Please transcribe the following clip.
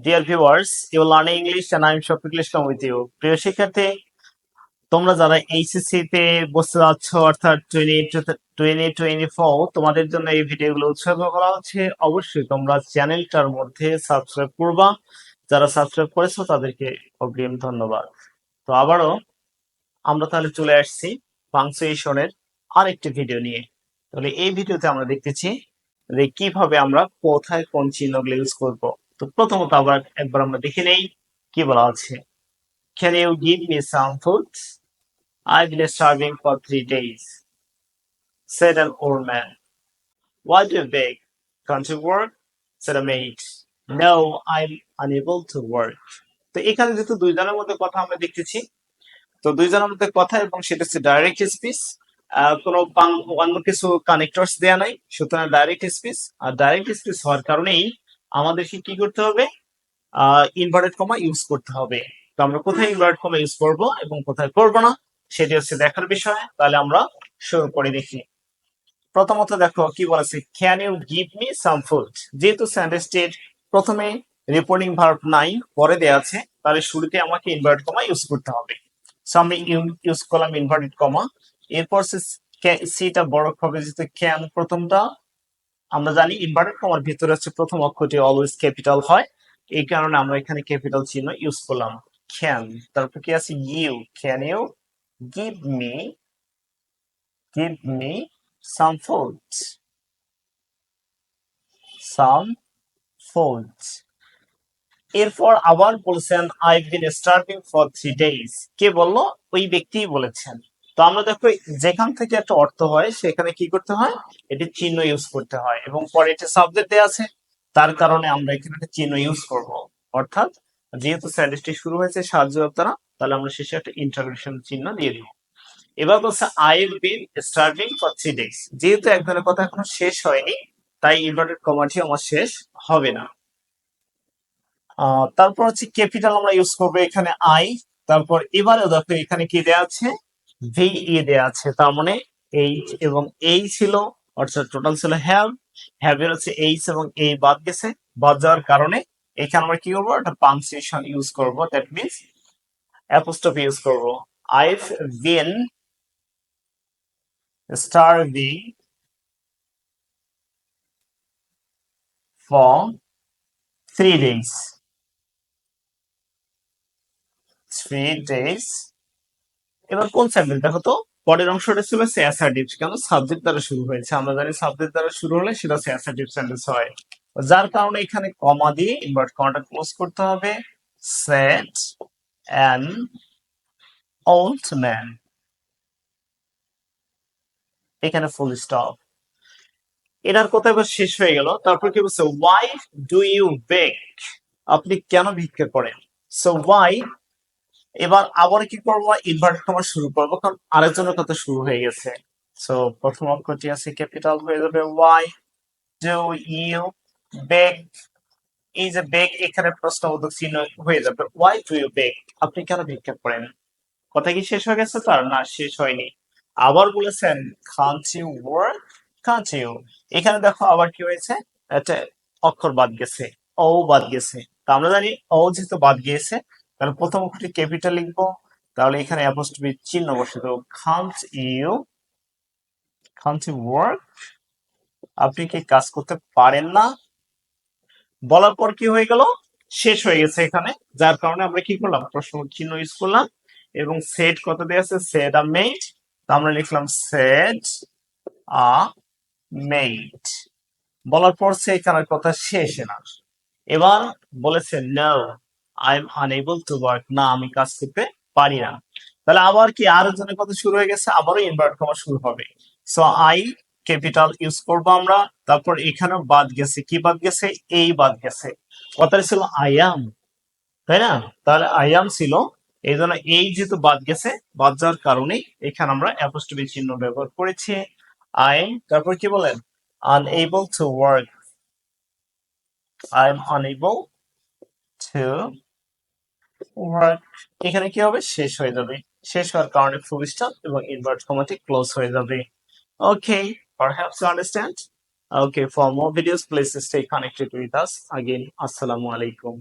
Dear viewers, you are learning English and I am Shafik Islam with you. প্রিয় শিক্ষার্থী, তোমরা যারা HSC তে বসতে যাচ্ছ অর্থাৎ 2024 তোমাদের জন্য এই ভিডিওগুলো উৎসর্গ করা হচ্ছে। অবশ্যই তোমরা চ্যানেলটার মধ্যে সাবস্ক্রাইব করবা। যারা সাবস্ক্রাইব করেছো তাদেরকে অগ্রিম ধন্যবাদ। তো আবারও আমরা তাহলে চলে আসছি পাংচুয়েশনের আরেকটি ভিডিও নিয়ে। তাহলে এই ভিডিওতে আমরা দেখতেছি যে কিভাবে আমরা কোথায় কোন চিহ্নগুলো ইউজ করব। তো প্রথমত আবার একবার আমরা দেখে নেই কি বলা আছে। Can you give me some food? I've been starving for 3 days, said an old man. Why do you beg? Can't you work? Said a maid. No, I'm unable to work. তো এখানে যেহেতু দুইজনের মধ্যে কথা আমরা দেখতেছি, তো দুইজনের মধ্যে কথা এবং সেটা হচ্ছে ডাইরেক্ট স্পিচ। কোনো অন্য কিছু কানেক্টরস দেয়া নাই, সুতরাং ডাইরেক্ট স্পিচ। আর ডাইরেক্ট স্পিচ হওয়ার কারণেই আমাদেরকে কি করতে হবে, ইনভার্টেড কমা ইউজ করতে হবে। তো আমরা কোথায় ইনভার্টেড কমা ইউজ করব এবং কোথায় করব না সেটি হচ্ছে দেখার বিষয়। তাহলে আমরা শুরু করে দেখি। প্রথমত দেখো কি বলেছে, can you give me some food. যেহেতু সেন্টেন্সটির প্রথমে রিপোর্টিং ভার্ব নাই, পরে দেয়া আছে, তাহলে শুরুতে আমাকে ইনভার্টেড কমা ইউজ করতে হবে। সো আমি ইউজ করলাম ইনভার্টেড কমা। এরপর সিটা বড় হবে, যেহেতু ক্যান প্রথমটা আমরা জানি ইনভার্টেড কমার ভিতরে হচ্ছে প্রথম অক্ষরটি অলওয়েজ ক্যাপিটাল হয়, এই কারণে আমরা এখানে ক্যাপিটাল চিহ্ন ইউজ করলাম। ক্যান, তারপর কি আছে you, can you give me some food, some food. এরপর আবার বলছেন I been starving for 3 days। কে বললো? ওই ব্যক্তিই বলেছেন। তো আমরা দেখো যেখান থেকে একটা অর্থ হয় সেখানে কি করতে হয়, এটি চিহ্ন ইউজ করতে হয় এবং পরে এটা সাবজেক্ট দেয়া আছে, তার কারণে আমরা এখানে একটা চিহ্ন ইউজ করব। অর্থাৎ যেহেতু সেন্টেন্সটি শুরু হয়েছে সাহায্য দ্বারা, তাহলে আমরা শেষে একটা ইন্টারোগেশন চিহ্ন দিয়ে দিব। এবার বলছে I been starving for 3 days। যেহেতু এক ধরনের কথা এখনো শেষ হয়নি, তাই ইনভার্টেড কমাটি আমার শেষ হবে না। তারপর হচ্ছে ক্যাপিটাল আমরা ইউজ করবো এখানে আই। তারপর এবারে দেখো এখানে কি দেয়া আছে, ভি ই দেয়া আছে, তার মানে এইচ এবং এই ছিল, অর্থাৎ টোটাল ছিল হ্যাভ। হ্যাভ এর হচ্ছে এইচ এবং এই বাদ গেছে, বাদ যাওয়ার কারণে এখানে আমরা কি করবো, একটা পাংচুয়েশন ইউজ করবো। দ্যাট মিনস অ্যাপোস্ট্রফি ইউজ করবো। I've been starving for 3 days, 3 days। এবার কোন সেন্টেন্স দেখো তো, পরের অংশটা ছিল অ্যাসার্টিভ, কেন সাবজেক্ট দ্বারা শুরু হয়েছে। আমরা জানি সাবজেক্ট দ্বারা শুরু হলে সেটা অ্যাসার্টিভ সেন্টেন্স হয়, যার কারণে এখানে কমা দিয়ে ইনভার্ট কমাটা ক্লোজ করতে হবে। সেড অ্যান ওল্ড ম্যান, এখানে ফুল স্টপ। এটার কথা এবার শেষ হয়ে গেল। তারপর কি বলছে, ওয়াই ডু ইউ বেগ, আপনি কেন ভিক্ষা করেন। সো ওয়াই, এবার আবার কি করবো, ইনভার্টেড কমা শুরু করবো, কারণ আরেকজনের কথা শুরু হয়ে গেছে। সো প্রথম অক্ষরটি আছে ক্যাপিটাল, হয়ে যাবে ওয়াই ডু ইউ বেগ। এই যে বেগ, এখানে প্রশ্নবোধক চিহ্ন হয়ে যাবে। ওয়াই ডু ইউ বেগ, আপনি কেন ভিক্ষা করেন। কথা কি শেষ হয়ে গেছে? তার না, শেষ হয়নি। আবার বলেছেন can't you work, can't you. এখানে দেখো আবার কি হয়েছে, একটা অক্ষর বাদ গেছে, ও বাদ গেছে। তা আমরা জানি ও যেহেতু বাদ গিয়েছে, তাহলে প্রথম অক্ষরটি ক্যাপিটাল লিখবো, তাহলে এখানে অ্যাপোস্ট্রফি চিহ্ন বসে দেবো। কান্ট ইউ ওয়ার্ক, আপনি কি কাজ করতে পারেন না। বলার পর কি হয়ে গেল, শেষ হয়ে গেছে এখানে, যার কারণে আমরা কি করলাম, প্রশ্ন চিহ্ন ইউজ করলাম। এবং সেড কত দেওয়া আছে, সেড আ মেড, আমরা লিখলাম সেড আ মেড। বলার পর সেখানের কথা শেষ না। এবার বলেছে no I am unable to work, না আমি কাজ করতে পারি না। তাহলে আবার কি আরেকজনের কথা শুরু হয়ে গেছে, আবারও ইনভার্ট কমা শুরু হবে। সো আই ক্যাপিটাল ইউজ করবো আমরা। তারপর এখানেও বাদ গেছে, কি বাদ গেছে, এই বাদ গেছে। কথাটা ছিল আই অ্যাম, তাই না। তাহলে আই অ্যাম ছিল, এই জন্য এই যেহেতু বাদ গেছে, বাদ যাওয়ার কারণে এখানে আমরা অ্যাপোস্ট্রফি চিহ্ন ব্যবহার করেছি। আই, তারপর কি বলেন, unable to work, I'm unable to work। এখানে কি হবে, শেষ হয়ে যাবে। শেষ হওয়ার কারণে ফুল স্টপ এবং ইনভার্ট কমাটি ক্লোজ হয়ে যাবে। ওকে, perhaps you understand. Okay, for more videos please stay connected with us. Again, assalamu alaikum.